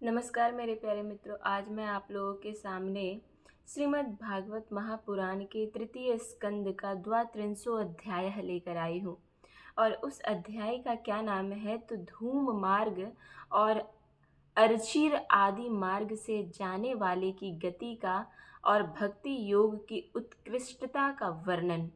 नमस्कार मेरे प्यारे मित्रों। आज मैं आप लोगों के सामने श्रीमद् भागवत महापुराण के तृतीय स्कंद का द्वात्रिंशो अध्याय लेकर आई हूँ। और उस अध्याय का क्या नाम है तो धूम मार्ग और अर्चिर आदि मार्ग से जाने वाले की गति का और भक्ति योग की उत्कृष्टता का वर्णन।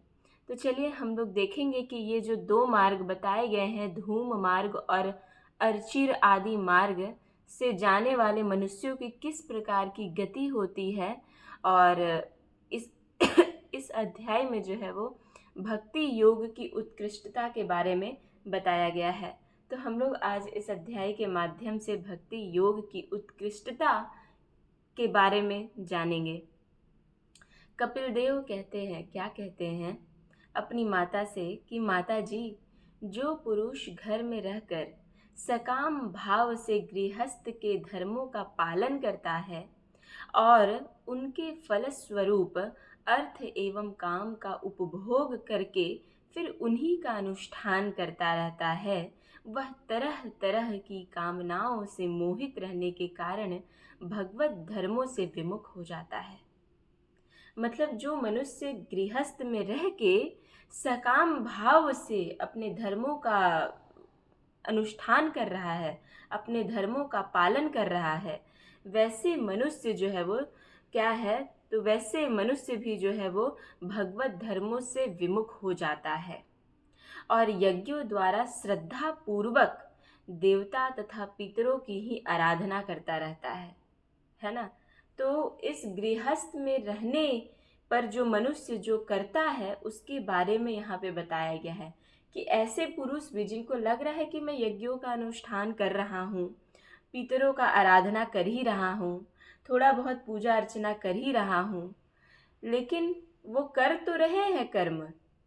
तो चलिए हम लोग देखेंगे कि ये जो दो मार्ग बताए गए हैं, धूम मार्ग और अर्चिर आदि मार्ग से जाने वाले मनुष्यों की किस प्रकार की गति होती है। और इस इस अध्याय में जो है वो भक्ति योग की उत्कृष्टता के बारे में बताया गया है। तो हम लोग आज इस अध्याय के माध्यम से भक्ति योग की उत्कृष्टता के बारे में जानेंगे। कपिल देव कहते हैं, क्या कहते हैं अपनी माता से कि माता जी, जो पुरुष घर में रहकर सकाम भाव से गृहस्थ के धर्मों का पालन करता है और उनके फलस्वरूप अर्थ एवं काम का उपभोग करके फिर उन्हीं का अनुष्ठान करता रहता है, वह तरह तरह की कामनाओं से मोहित रहने के कारण भगवत धर्मों से विमुख हो जाता है। मतलब जो मनुष्य गृहस्थ में रह के सकाम भाव से अपने धर्मों का अनुष्ठान कर रहा है, अपने धर्मों का पालन कर रहा है, वैसे मनुष्य जो है वो क्या है, तो वैसे मनुष्य भी जो है वो भगवत धर्मों से विमुख हो जाता है और यज्ञों द्वारा श्रद्धा पूर्वक देवता तथा पितरों की ही आराधना करता रहता है ना। तो इस गृहस्थ में रहने पर जो मनुष्य जो करता है उसके बारे में यहाँ पे बताया गया है कि ऐसे पुरुष भी जिनको लग रहा है कि मैं यज्ञों का अनुष्ठान कर रहा हूँ, पितरों का आराधना कर ही रहा हूँ, थोड़ा बहुत पूजा अर्चना कर ही रहा हूँ, लेकिन वो कर तो रहे हैं कर्म,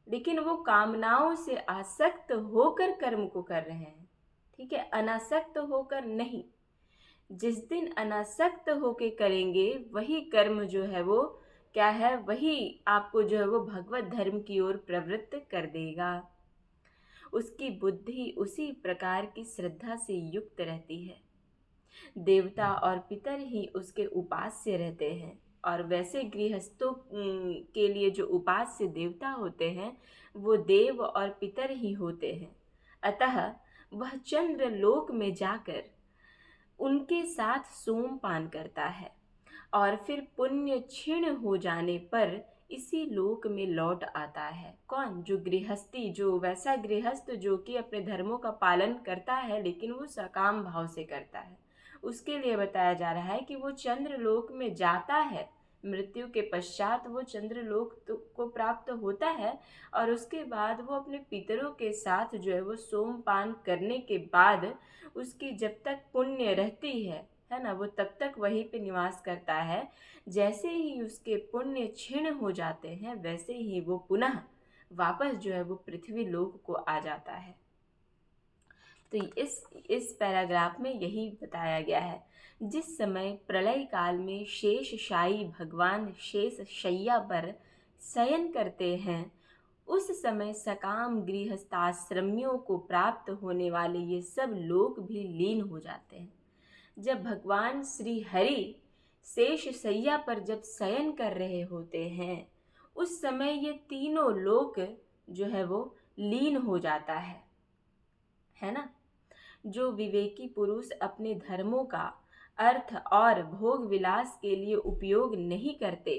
लेकिन वो कामनाओं से आसक्त होकर कर्म को कर रहे हैं। ठीक है, अनासक्त होकर नहीं। जिस दिन अनासक्त होके करेंगे वही कर्म जो है वो क्या है, वही आपको जो है वो भगवत धर्म की ओर प्रवृत्त कर देगा। उसकी बुद्धि उसी प्रकार की श्रद्धा से युक्त रहती है। देवता और पितर ही उसके उपास्य रहते हैं और वैसे गृहस्थों के लिए जो उपास्य देवता होते हैं वो देव और पितर ही होते हैं। अतः वह चंद्र लोक में जाकर उनके साथ सोमपान करता है और फिर पुण्य क्षीण हो जाने पर इसी लोक में लौट आता है। कौन? जो गृहस्थी, जो वैसा गृहस्थ जो कि अपने धर्मों का पालन करता है लेकिन वो सकाम भाव से करता है, उसके लिए बताया जा रहा है कि वो चंद्रलोक में जाता है। मृत्यु के पश्चात वो चंद्रलोक को प्राप्त होता है और उसके बाद वो अपने पितरों के साथ जो है वो सोमपान करने के बाद उसकी जब तक पुण्य रहती है ना, वो तब तक वहीं पे निवास करता है। जैसे ही उसके पुण्य क्षीण हो जाते हैं वैसे ही वो पुनः वापस जो है वो पृथ्वी लोक को आ जाता है। तो इस पैराग्राफ में यही बताया गया है। जिस समय प्रलय काल में शेषशायी भगवान शेष शैया पर शयन करते हैं, उस समय सकाम गृहस्थाश्रमियों को प्राप्त होने वाले ये सब लोग भी लीन हो जाते हैं। जब भगवान श्री हरि शेष शैया पर जब शयन कर रहे होते हैं उस समय ये तीनों लोक जो है वो लीन हो जाता है ना। जो विवेकी पुरुष अपने धर्मों का अर्थ और भोग विलास के लिए उपयोग नहीं करते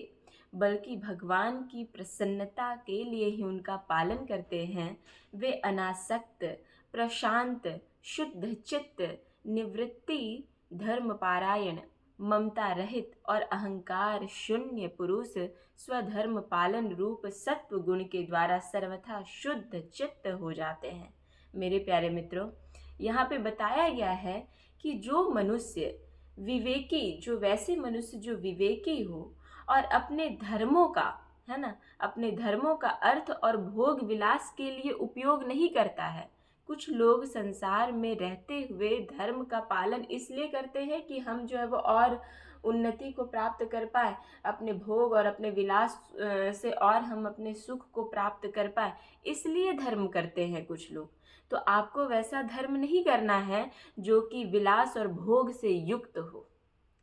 बल्कि भगवान की प्रसन्नता के लिए ही उनका पालन करते हैं, वे अनासक्त, प्रशांत, शुद्ध चित्त, निवृत्ति, धर्मपारायण, ममता रहित और अहंकार शून्य पुरुष स्वधर्म पालन रूप सत्व गुण के द्वारा सर्वथा शुद्ध चित्त हो जाते हैं। मेरे प्यारे मित्रों, यहाँ पे बताया गया है कि जो मनुष्य विवेकी, जो वैसे मनुष्य जो विवेकी हो और अपने धर्मों का, है ना, अपने धर्मों का अर्थ और भोग विलास के लिए उपयोग नहीं करता है। कुछ लोग संसार में रहते हुए धर्म का पालन इसलिए करते हैं कि हम जो है वो और उन्नति को प्राप्त कर पाए, अपने भोग और अपने विलास से और हम अपने सुख को प्राप्त कर पाए, इसलिए धर्म करते हैं कुछ लोग। तो आपको वैसा धर्म नहीं करना है जो कि विलास और भोग से युक्त हो।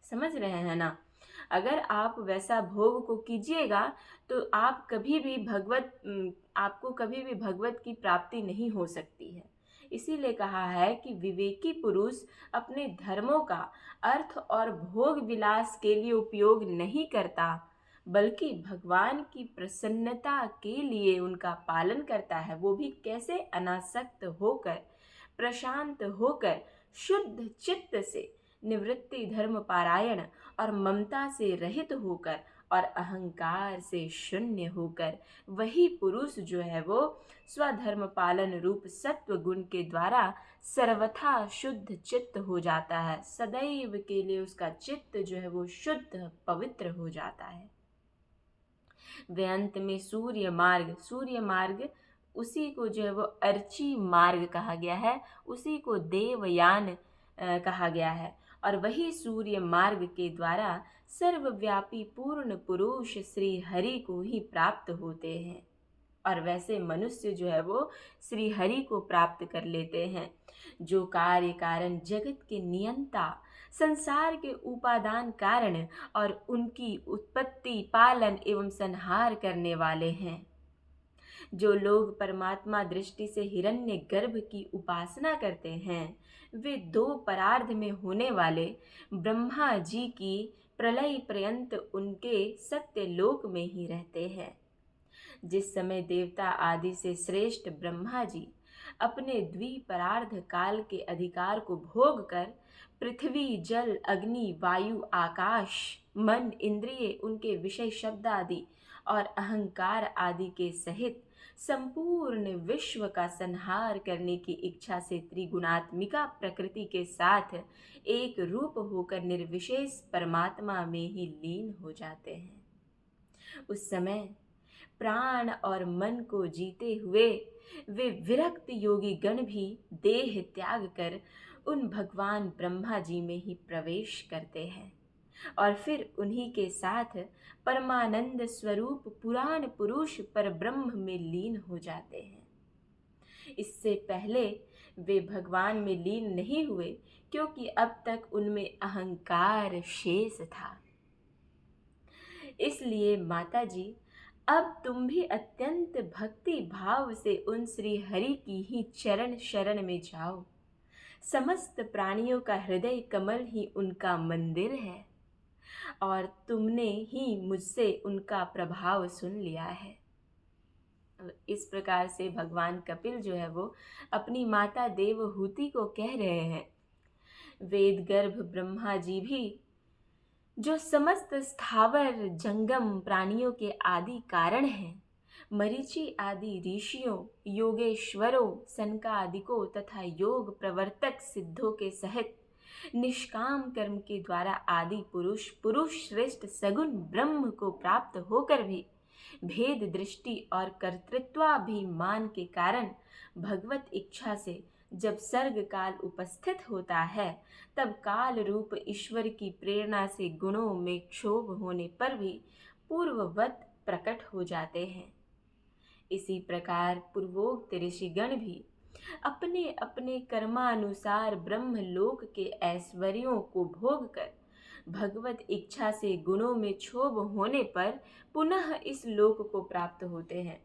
समझ रहे हैं ना? अगर आप वैसा भोग को कीजिएगा तो आपको कभी भी भगवत की प्राप्ति नहीं हो सकती है। इसीलिए कहा है कि विवेकी पुरुष अपने धर्मों का अर्थ और भोग विलास के लिए उपयोग नहीं करता, बल्कि भगवान की प्रसन्नता के लिए उनका पालन करता है। वो भी कैसे? अनासक्त होकर, प्रशांत होकर, शुद्ध चित्त से, निवृत्ति धर्म पारायण और ममता से रहित होकर और अहंकार से शून्य होकर। वही पुरुष जो है वो स्वधर्म पालन रूप सत्व गुण के द्वारा सर्वथा शुद्ध चित्त हो जाता है। सदैव के लिए उसका चित्त जो है वो शुद्ध पवित्र हो जाता है। वे अंत में सूर्य मार्ग उसी को जो है वो अर्ची मार्ग कहा गया है, उसी को देवयान कहा गया है। और वही सूर्य मार्ग के द्वारा सर्वव्यापी पूर्ण पुरुष श्री हरि को ही प्राप्त होते हैं। और वैसे मनुष्य जो है वो श्री हरि को प्राप्त कर लेते हैं, जो कार्य कारण जगत के नियंता, संसार के उपादान कारण और उनकी उत्पत्ति, पालन एवं संहार करने वाले हैं। जो लोग परमात्मा दृष्टि से हिरण्य गर्भ की उपासना करते हैं, वे दो परार्ध में होने वाले ब्रह्मा जी की प्रलय पर्यंत उनके सत्य लोक में ही रहते हैं। जिस समय देवता आदि से श्रेष्ठ ब्रह्मा जी अपने द्विपरार्ध काल के अधिकार को भोग कर पृथ्वी, जल, अग्नि, वायु, आकाश, मन, इंद्रिय, उनके विषय शब्द आदि और अहंकार आदि के सहित संपूर्ण विश्व का संहार करने की इच्छा से त्रिगुणात्मिका प्रकृति के साथ एक रूप होकर निर्विशेष परमात्मा में ही लीन हो जाते हैं। उस समय प्राण और मन को जीते हुए वे विरक्त योगी गण भी देह त्याग कर उन भगवान ब्रह्मा जी में ही प्रवेश करते हैं और फिर उन्हीं के साथ परमानंद स्वरूप पुराण पुरुष पर ब्रह्म में लीन हो जाते हैं। इससे पहले वे भगवान में लीन नहीं हुए, क्योंकि अब तक उनमें अहंकार शेष था। इसलिए माता जी, अब तुम भी अत्यंत भक्ति भाव से उन श्री हरि की ही चरण शरण में जाओ। समस्त प्राणियों का हृदय कमल ही उनका मंदिर है और तुमने ही मुझसे उनका प्रभाव सुन लिया है। इस प्रकार से भगवान कपिल जो है वो अपनी माता देवहूति को कह रहे हैं। वेद गर्भ ब्रह्मा जी भी, जो समस्त स्थावर जंगम प्राणियों के आदि कारण हैं, मरीचि आदि ऋषियों, योगेश्वरों, सनकादिकों तथा योग प्रवर्तक सिद्धों के सहित निष्काम कर्म के द्वारा आदि पुरुष श्रेष्ठ सगुण ब्रह्म को प्राप्त होकर भी भेद दृष्टि और कर्तृत्वाभिमान के कारण भगवत इच्छा से जब सर्ग काल उपस्थित होता है, तब काल रूप ईश्वर की प्रेरणा से गुणों में क्षोभ होने पर भी पूर्ववत प्रकट हो जाते हैं। इसी प्रकार पूर्वोक्त ऋषिगण भी अपने अपने कर्मानुसार ब्रह्मलोक के ऐश्वर्यों को भोग कर भगवत इच्छा से गुणों में क्षोभ होने पर पुनः इस लोक को प्राप्त होते हैं।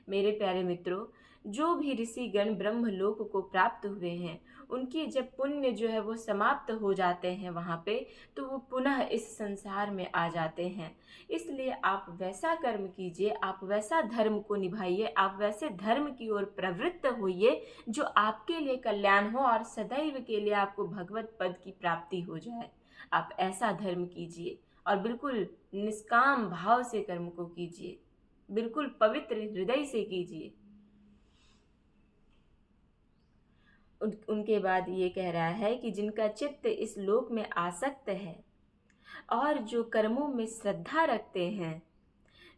मेरे प्यारे मित्रों, जो भी ऋषिगण ब्रह्मलोक को प्राप्त हुए हैं, उनकी जब पुण्य जो है वो समाप्त हो जाते हैं वहाँ पे, तो वो पुनः इस संसार में आ जाते हैं। इसलिए आप वैसा कर्म कीजिए, आप वैसा धर्म को निभाइए, आप वैसे धर्म की ओर प्रवृत्त होइए जो आपके लिए कल्याण हो और सदैव के लिए आपको भगवत पद की प्राप्ति हो जाए। आप ऐसा धर्म कीजिए और बिल्कुल निष्काम भाव से कर्म को कीजिए, बिल्कुल पवित्र हृदय से कीजिए। उनके बाद ये कह रहा है कि जिनका चित्त इस लोक में आसक्त है और जो कर्मों में श्रद्धा रखते हैं,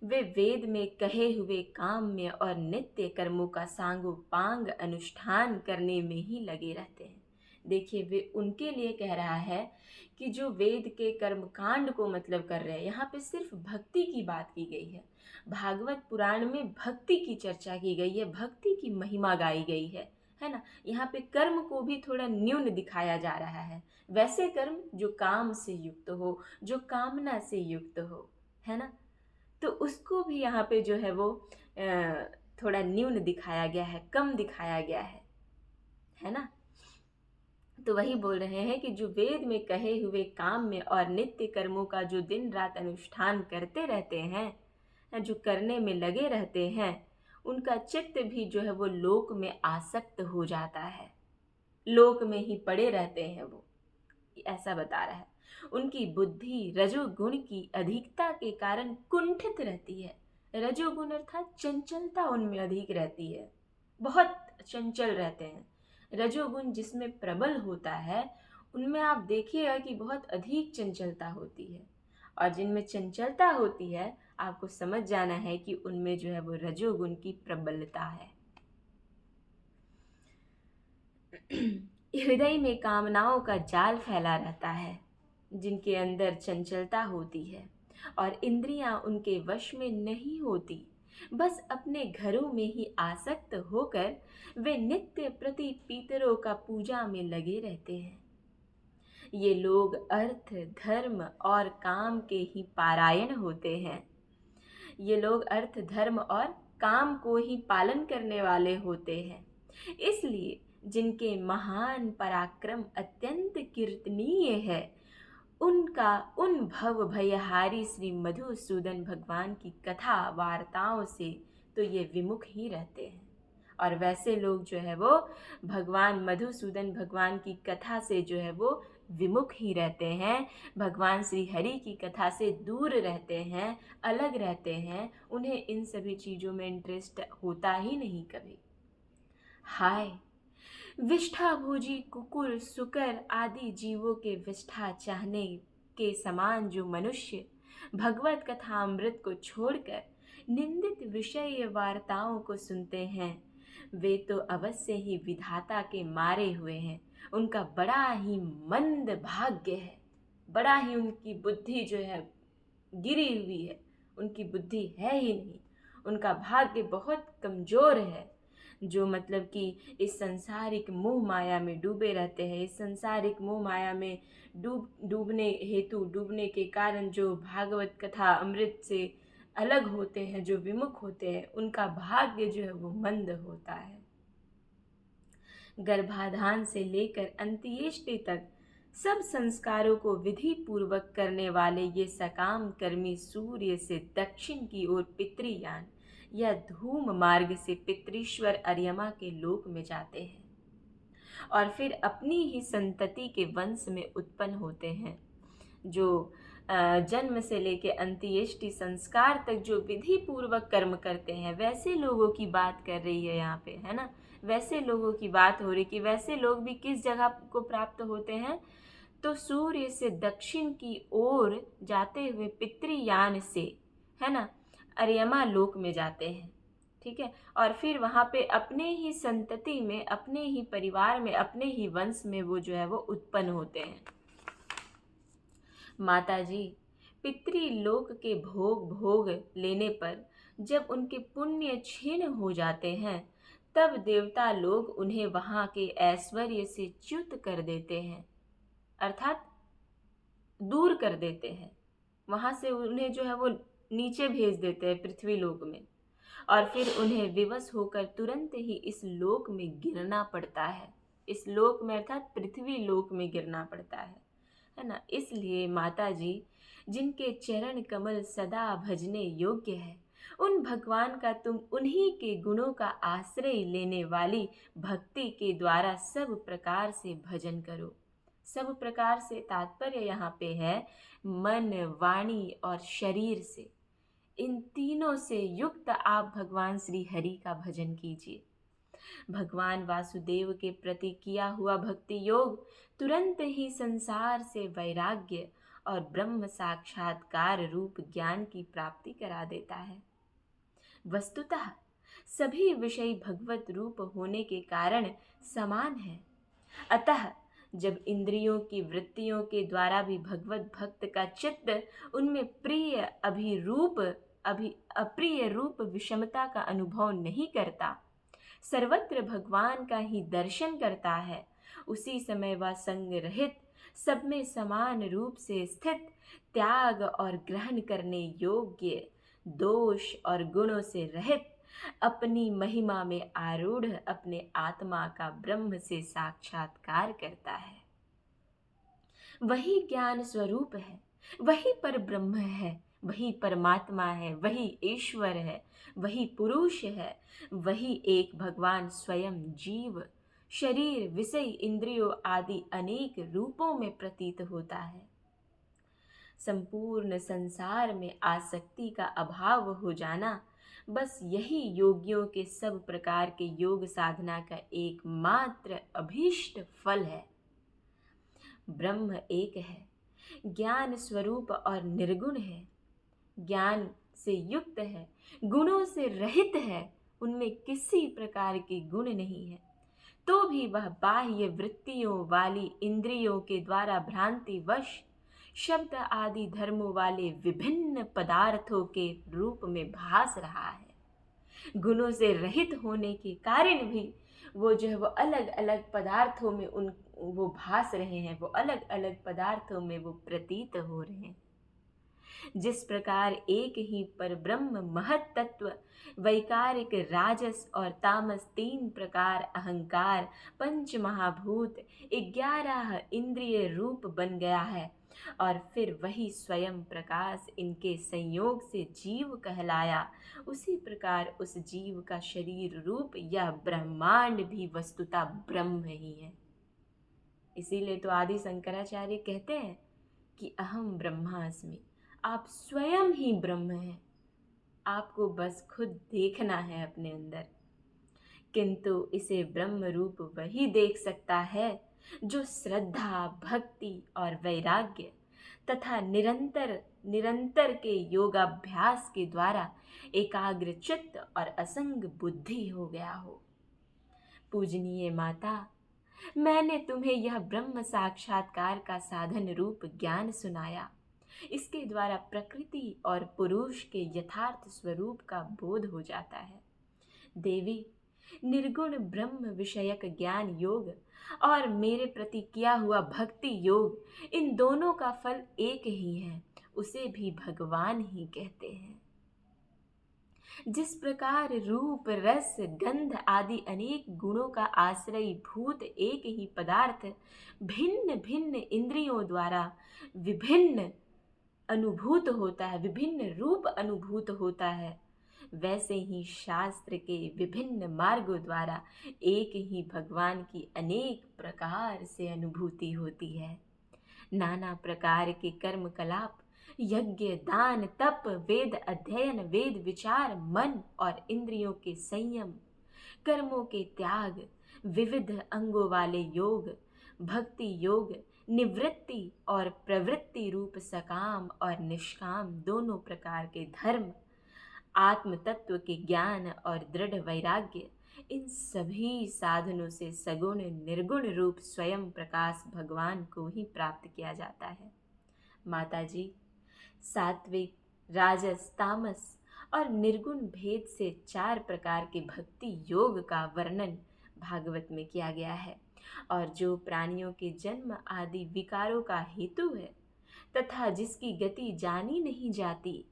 वे वेद में कहे हुए काम्य और नित्य कर्मों का सांगोपांग अनुष्ठान करने में ही लगे रहते हैं। देखिए, वे उनके लिए कह रहा है कि जो वेद के कर्मकांड को मतलब कर रहे हैं। यहाँ पे सिर्फ भक्ति की बात की गई है। भागवत पुराण में भक्ति की चर्चा की गई है, भक्ति की महिमा गाई गई है। है ना। यहाँ पे कर्म को भी थोड़ा न्यून दिखाया जा रहा है, वैसे कर्म जो काम से युक्त हो, जो कामना से युक्त हो, है ना, तो उसको भी यहाँ पे जो है वो थोड़ा न्यून दिखाया गया है, कम दिखाया गया है ना। तो वही बोल रहे हैं कि जो वेद में कहे हुए काम में और नित्य कर्मों का जो दिन रात अनुष्ठान करते रहते हैं, जो करने में लगे रहते हैं, उनका चित्त भी जो है वो लोक में आसक्त हो जाता है, लोक में ही पड़े रहते हैं वो, ऐसा बता रहा है। उनकी बुद्धि रजोगुण की अधिकता के कारण कुंठित रहती है। रजोगुण अर्थात चंचलता उनमें अधिक रहती है, बहुत चंचल रहते हैं। रजोगुण जिसमें प्रबल होता है उनमें आप देखिएगा कि बहुत अधिक चंचलता होती है, और जिनमें चंचलता होती है आपको समझ जाना है कि उनमें जो है वो रजोगुण की प्रबलता है। हृदय में कामनाओं का जाल फैला रहता है, जिनके अंदर चंचलता होती है और इंद्रियां उनके वश में नहीं होती, बस अपने घरों में ही आसक्त होकर वे नित्य प्रति पितरों का पूजा में लगे रहते हैं। ये लोग अर्थ धर्म और काम के ही पारायण होते हैं। ये लोग अर्थ धर्म और काम को ही पालन करने वाले होते हैं। इसलिए जिनके महान पराक्रम अत्यंत कीर्तनीय है, उनका उन भव भयहारी श्री मधुसूदन भगवान की कथा वार्ताओं से तो ये विमुख ही रहते हैं। और वैसे लोग जो है वो भगवान मधुसूदन भगवान की कथा से जो है वो विमुख ही रहते हैं, भगवान श्री हरि की कथा से दूर रहते हैं, अलग रहते हैं, उन्हें इन सभी चीज़ों में इंटरेस्ट होता ही नहीं कभी। हाय, विष्ठा भोजी कुकुर सुकर आदि जीवों के विष्ठा चाहने के समान जो मनुष्य भगवत कथा अमृत को छोड़कर निंदित विषय वार्ताओं को सुनते हैं, वे तो अवश्य ही विधाता के मारे हुए हैं। उनका बड़ा ही मंद भाग्य है, बड़ा ही उनकी बुद्धि जो है गिरी हुई है, उनकी बुद्धि है ही नहीं, उनका भाग्य बहुत कमज़ोर है, जो मतलब कि इस संसारिक मोह माया में डूबे रहते हैं। इस संसारिक मोह माया में डूबने के कारण जो भागवत कथा अमृत से अलग होते हैं, जो विमुख होते हैं, उनका भाग्य जो है वो मंद होता है। गर्भाधान से लेकर अंत्येष्टि तक सब संस्कारों को विधि पूर्वक करने वाले ये सकाम कर्मी सूर्य से दक्षिण की ओर पितृयान या धूम मार्ग से पितृश्वर अर्यमा के लोक में जाते हैं और फिर अपनी ही संतति के वंश में उत्पन्न होते हैं। जो जन्म से लेके अंत्येष्टि संस्कार तक जो विधि पूर्वक कर्म करते हैं, वैसे लोगों की बात कर रही है यहाँ पे, है ना। वैसे लोगों की बात हो रही कि वैसे लोग भी किस जगह को प्राप्त होते हैं, तो सूर्य से दक्षिण की ओर जाते हुए पितृयान से, है ना, अर्यमा लोक में जाते हैं, ठीक है। और फिर वहाँ पे अपने ही संतति में, अपने ही परिवार में, अपने ही वंश में वो जो है वो उत्पन्न होते हैं। माता जी, पितृलोक के भोग लेने पर जब उनके पुण्य क्षीण हो जाते हैं, तब देवता लोग उन्हें वहाँ के ऐश्वर्य से च्युत कर देते हैं, अर्थात दूर कर देते हैं। वहाँ से उन्हें जो है वो नीचे भेज देते हैं पृथ्वी लोक में, और फिर उन्हें विवश होकर तुरंत ही इस लोक में गिरना पड़ता है। इस लोक में अर्थात पृथ्वी लोक में गिरना पड़ता है ना। इसलिए माता जी, जिनके चरण कमल सदा भजने योग्य है, उन भगवान का तुम उन्हीं के गुणों का आश्रय लेने वाली भक्ति के द्वारा सब प्रकार से भजन करो। सब प्रकार से तात्पर्य यहाँ पे है मन, वाणी और शरीर से, इन तीनों से युक्त आप भगवान श्री हरि का भजन कीजिए। भगवान वासुदेव के प्रति किया हुआ भक्ति योग तुरंत ही संसार से वैराग्य और ब्रह्म साक्षात्कार रूप ज्ञान की प्राप्ति करा देता है। वस्तुतः सभी विषय भगवत रूप होने के कारण समान है। अतः जब इंद्रियों की वृत्तियों के द्वारा भी भगवत भक्त का चित्त उनमें अप्रिय रूप विषमता का अनुभव नहीं करता, सर्वत्र भगवान का ही दर्शन करता है, उसी समय वह संग रहित, सब में समान रूप से स्थित, त्याग और ग्रहण करने योग्य, दोष और गुणों से रहित, अपनी महिमा में आरूढ़ अपने आत्मा का ब्रह्म से साक्षात्कार करता है। वही ज्ञान स्वरूप है, वही पर ब्रह्म है, वही परमात्मा है, वही ईश्वर है, वही पुरुष है, वही एक भगवान स्वयं जीव शरीर विषय इंद्रियों आदि अनेक रूपों में प्रतीत होता है। संपूर्ण संसार में आसक्ति का अभाव हो जाना, बस यही योगियों के सब प्रकार के योग साधना का एकमात्र अभीष्ट फल है। ब्रह्म एक है, ज्ञान स्वरूप और निर्गुण है, ज्ञान से युक्त है, गुणों से रहित है, उनमें किसी प्रकार के गुण नहीं है, तो भी वह बाह्य वृत्तियों वाली इंद्रियों के द्वारा भ्रांतिवश शब्द आदि धर्मों वाले विभिन्न पदार्थों के रूप में भास रहा है। गुणों से रहित होने के कारण भी वो जो है वो अलग अलग पदार्थों में वो भास रहे हैं, वो अलग अलग पदार्थों में वो प्रतीत हो रहे हैं। जिस प्रकार एक ही परब्रह्म महत तत्व वैकारिक राजस और तामस तीन प्रकार अहंकार पंच महाभूत 11 इंद्रिय रूप बन गया है, और फिर वही स्वयं प्रकाश इनके संयोग से जीव कहलाया, उसी प्रकार उस जीव का शरीर रूप या ब्रह्मांड भी वस्तुतः ब्रह्म ही है। इसीलिए तो आदि शंकराचार्य कहते हैं कि अहम ब्रह्मास्मि, आप स्वयं ही ब्रह्म हैं, आपको बस खुद देखना है अपने अंदर। किंतु इसे ब्रह्म रूप वही देख सकता है जो श्रद्धा भक्ति और वैराग्य तथा निरंतर के योगाभ्यास के द्वारा एकाग्र चित्त और असंग बुद्धि हो गया हो। पूजनीय माता, मैंने तुम्हें यह ब्रह्म साक्षात्कार का साधन रूप ज्ञान सुनाया। इसके द्वारा प्रकृति और पुरुष के यथार्थ स्वरूप का बोध हो जाता है। देवी, निर्गुण ब्रह्म विषयक ज्ञान योग और मेरे प्रति किया हुआ भक्ति योग, इन दोनों का फल एक ही है, उसे भी भगवान ही कहते हैं। जिस प्रकार रूप रस गंध आदि अनेक गुणों का आश्रय भूत एक ही पदार्थ भिन्न भिन्न इंद्रियों द्वारा विभिन्न अनुभूत होता है, विभिन्न रूप अनुभूत होता है, वैसे ही शास्त्र के विभिन्न मार्गों द्वारा एक ही भगवान की अनेक प्रकार से अनुभूति होती है। नाना प्रकार के कर्म कलाप, यज्ञ दान तप वेद अध्ययन वेद विचार मन और इंद्रियों के संयम, कर्मों के त्याग, विविध अंगों वाले योग, भक्ति योग, निवृत्ति और प्रवृत्ति रूप सकाम और निष्काम दोनों प्रकार के धर्म, आत्म तत्व के ज्ञान और दृढ़ वैराग्य, इन सभी साधनों से सगुण निर्गुण रूप स्वयं प्रकाश भगवान को ही प्राप्त किया जाता है। माता जी, सात्विक राजस तामस और निर्गुण भेद से 4 प्रकार के भक्ति योग का वर्णन भागवत में किया गया है, और जो प्राणियों के जन्म आदि विकारों का हेतु है तथा जिसकी गति जानी नहीं जाती,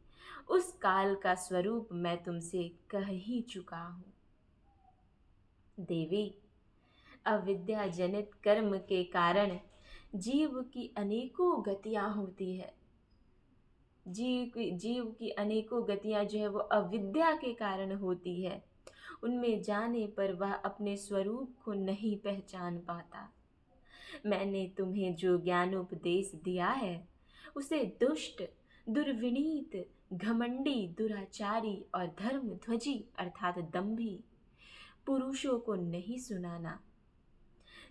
उस काल का स्वरूप मैं तुमसे कह ही चुका हूँ। देवी, अविद्या जनित कर्म के कारण जीव की अनेकों गतियाँ होती है। जीव की अनेकों गतियाँ जो है वो अविद्या के कारण होती है। उनमें जाने पर वह अपने स्वरूप को नहीं पहचान पाता। मैंने तुम्हें जो ज्ञानोपदेश दिया है उसे दुष्ट, दुर्विनीत, घमंडी, दुराचारी और धर्मध्वजी अर्थात दंभी पुरुषों को नहीं सुनाना।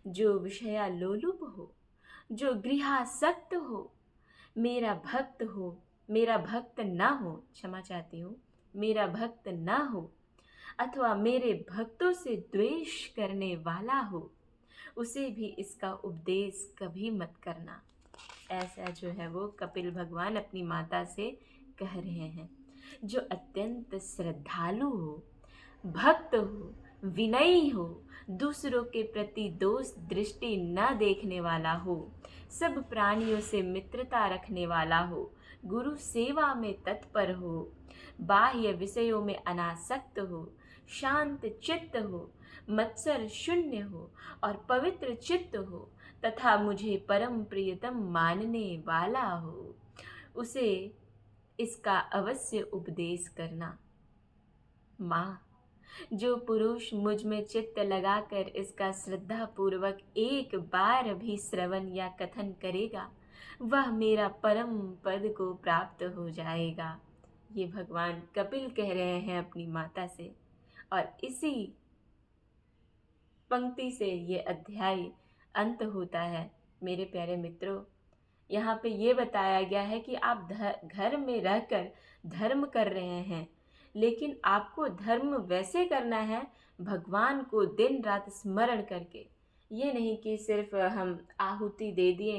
जो विषयालोलुप हो, जो गृहासक्त हो, मेरा भक्त ना हो, क्षमा चाहती हूँ, मेरा भक्त ना हो अथवा मेरे भक्तों से द्वेष करने वाला हो, उसे भी इसका उपदेश कभी मत करना। ऐसा जो है वो कपिल भगवान अपनी माता से कह रहे हैं। जो अत्यंत श्रद्धालु हो, भक्त हो, विनयी हो, दूसरों के प्रति दोष दृष्टि न देखने वाला हो, सब प्राणियों से मित्रता रखने वाला हो, गुरु सेवा में तत्पर हो, बाह्य विषयों में अनासक्त हो, शांत चित्त हो, मत्सर शून्य हो और पवित्र चित्त हो तथा मुझे परम प्रियतम मानने वाला हो, उसे इसका अवश्य उपदेश करना। माँ, जो पुरुष मुझ में चित्त लगाकर इसका श्रद्धा पूर्वक एक बार भी श्रवण या कथन करेगा, वह मेरा परम पद को प्राप्त हो जाएगा। ये भगवान कपिल कह रहे हैं अपनी माता से, और इसी पंक्ति से ये अध्याय अंत होता है। मेरे प्यारे मित्रों, यहाँ पे ये बताया गया है कि आप घर में रहकर धर्म कर रहे हैं, लेकिन आपको धर्म वैसे करना है भगवान को दिन रात स्मरण करके। ये नहीं कि सिर्फ हम आहुति दे दिए,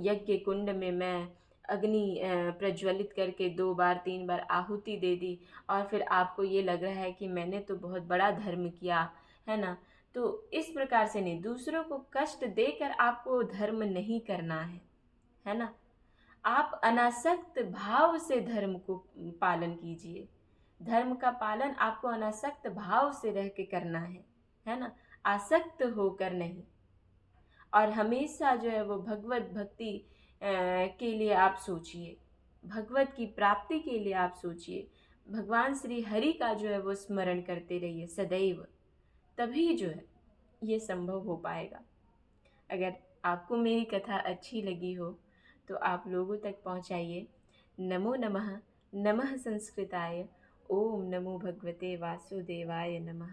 यज्ञ कुंड में मैं अग्नि प्रज्वलित करके 2 बार 3 बार आहुति दे दी और फिर आपको ये लग रहा है कि मैंने तो बहुत बड़ा धर्म किया है ना। तो इस प्रकार से नहीं, दूसरों को कष्ट देकर आपको धर्म नहीं करना है ना। आप अनासक्त भाव से धर्म को पालन कीजिए। धर्म का पालन आपको अनासक्त भाव से रह के करना है ना, आसक्त होकर नहीं। और हमेशा जो है वो भगवत भक्ति के लिए आप सोचिए, भगवत की प्राप्ति के लिए आप सोचिए, भगवान श्री हरि का जो है वो स्मरण करते रहिए सदैव, तभी जो है ये संभव हो पाएगा। अगर आपको मेरी कथा अच्छी लगी हो तो आप लोगों तक पहुंचाइए। नमो नमः। नमः संस्कृताय। ओम नमो भगवते वासुदेवाय नमः।